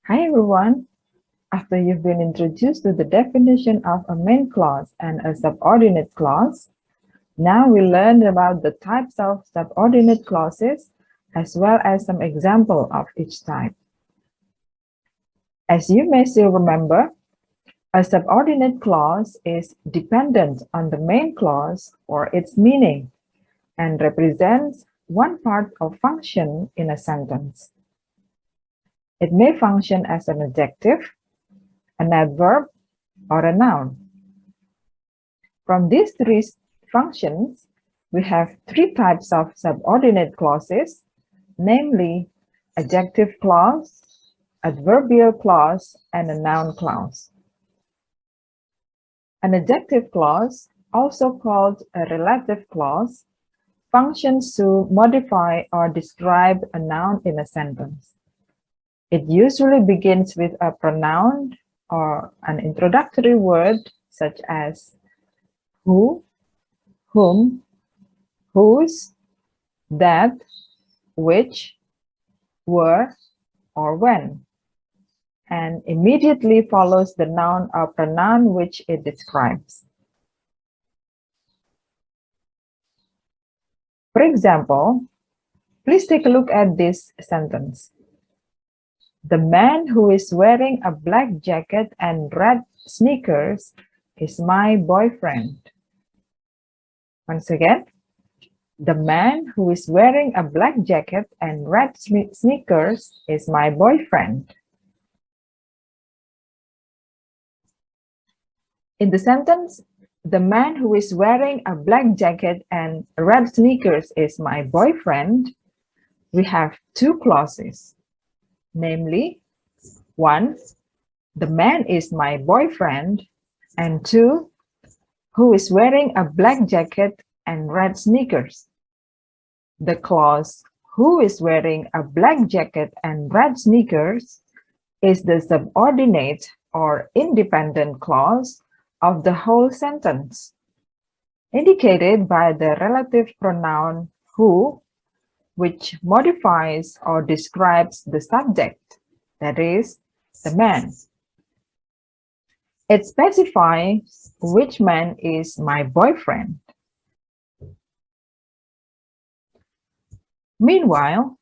Hi everyone. After you've been introduced to the definition of a main clause and a subordinate clause, now we learn about the types of subordinate clauses as well as some example of each type. As you may still remember, a subordinate clause is dependent on the main clause or its meaning and represents one part or function in a sentence. It may function as an adjective, an adverb, or a noun. From these three functions, we have three types of subordinate clauses, namely adjective clause, adverbial clause, and a noun clause. An adjective clause, also called a relative clause, functions to modify or describe a noun in a sentence. It usually begins with a pronoun or an introductory word such as who, whom, whose, that, which, were, or when, and immediately follows the noun or pronoun which it describes. For example, please take a look at this sentence. The man who is wearing a black jacket and red sneakers is my boyfriend. Once again, the man who is wearing a black jacket and red sneakers is my boyfriend. In the sentence, the man who is wearing a black jacket and red sneakers is my boyfriend, we have two clauses, namely, 1, the man is my boyfriend, and 2, who is wearing a black jacket and red sneakers. The clause who is wearing a black jacket and red sneakers is the subordinate or independent clause of the whole sentence, indicated by the relative pronoun who, which modifies or describes the subject, that is, the man. It specifies which man is my boyfriend. Meanwhile,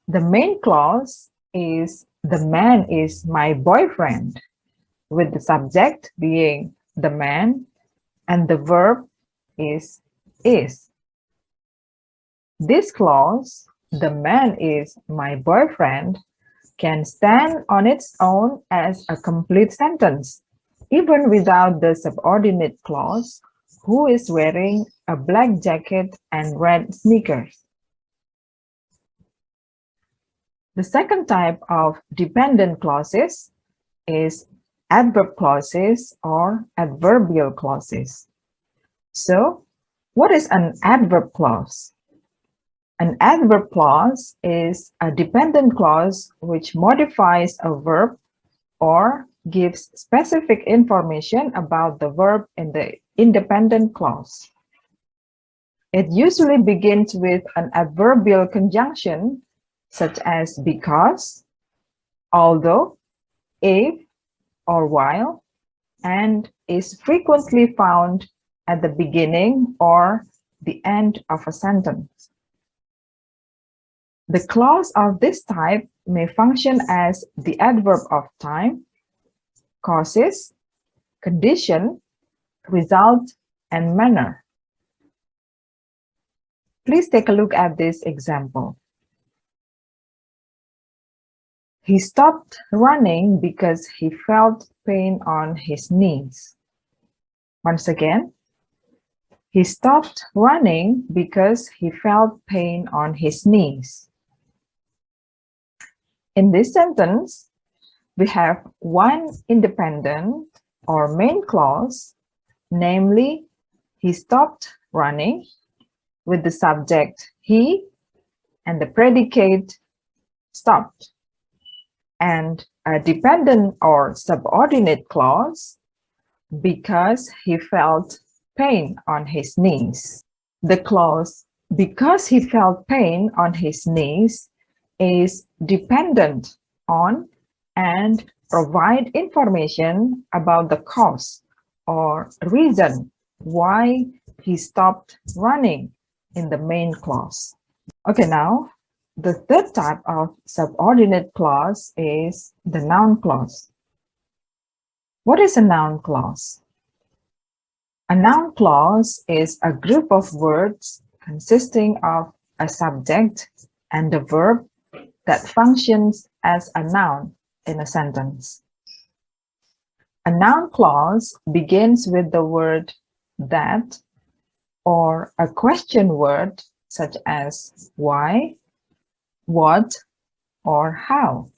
the main clause is the man is my boyfriend, with the subject being the man and the verb is. This clause, the man is my boyfriend, can stand on its own as a complete sentence, even without the subordinate clause, who is wearing a black jacket and red sneakers. The second type of dependent clauses is adverb clauses or adverbial clauses. So, what is an adverb clause? An adverb clause is a dependent clause which modifies a verb or gives specific information about the verb in the independent clause. It usually begins with an adverbial conjunction such as because, although, if, or while, and is frequently found at the beginning or the end of a sentence. The clause of this type may function as the adverb of time, causes, condition, result, and manner. Please take a look at this example. He stopped running because he felt pain on his knees. Once again, he stopped running because he felt pain on his knees. In this sentence, we have one independent or main clause, namely, he stopped running, with the subject he and the predicate stopped, and a dependent or subordinate clause, because he felt pain on his knees. The clause, because he felt pain on his knees, is dependent on and provide information about the cause or reason why he stopped running in the main clause. Okay, now the third type of subordinate clause is the noun clause. What is a noun clause? A noun clause is a group of words consisting of a subject and a verb that functions as a noun in a sentence. A noun clause begins with the word that or a question word such as why, what, or how,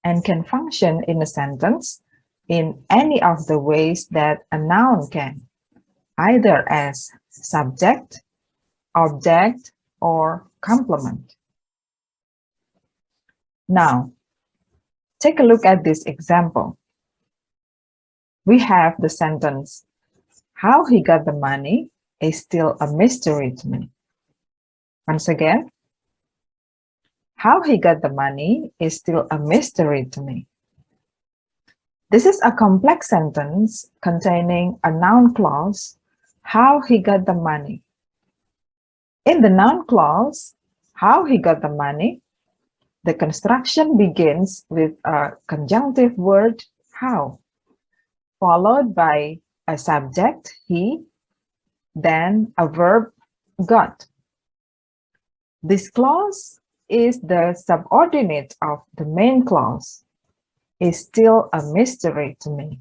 and can function in a sentence in any of the ways that a noun can, either as subject, object, or complement. Now, take a look at this example. We have the sentence, how he got the money is still a mystery to me. Once again, how he got the money is still a mystery to me. This is a complex sentence containing a noun clause, how he got the money. In the noun clause, how he got the money, the construction begins with a conjunctive word, how, followed by a subject, he, then a verb, got. This clause is the subordinate of the main clause, is still a mystery to me,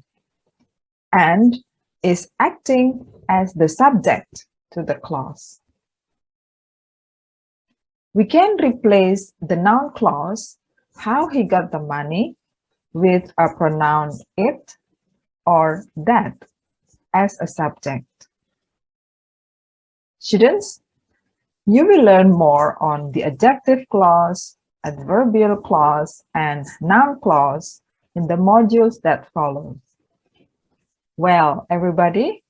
and is acting as the subject to the clause. We can replace the noun clause, how he got the money, with a pronoun it or that as a subject. Students, you will learn more on the adjective clause, adverbial clause, and noun clause in the modules that follow. Well, everybody,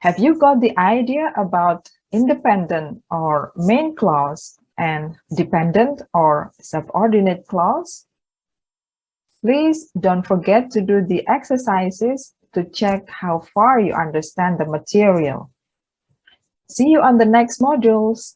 have you got the idea about independent or main clause and dependent or subordinate clause? Please don't forget to do the exercises to check how far you understand the material. See you on the next modules.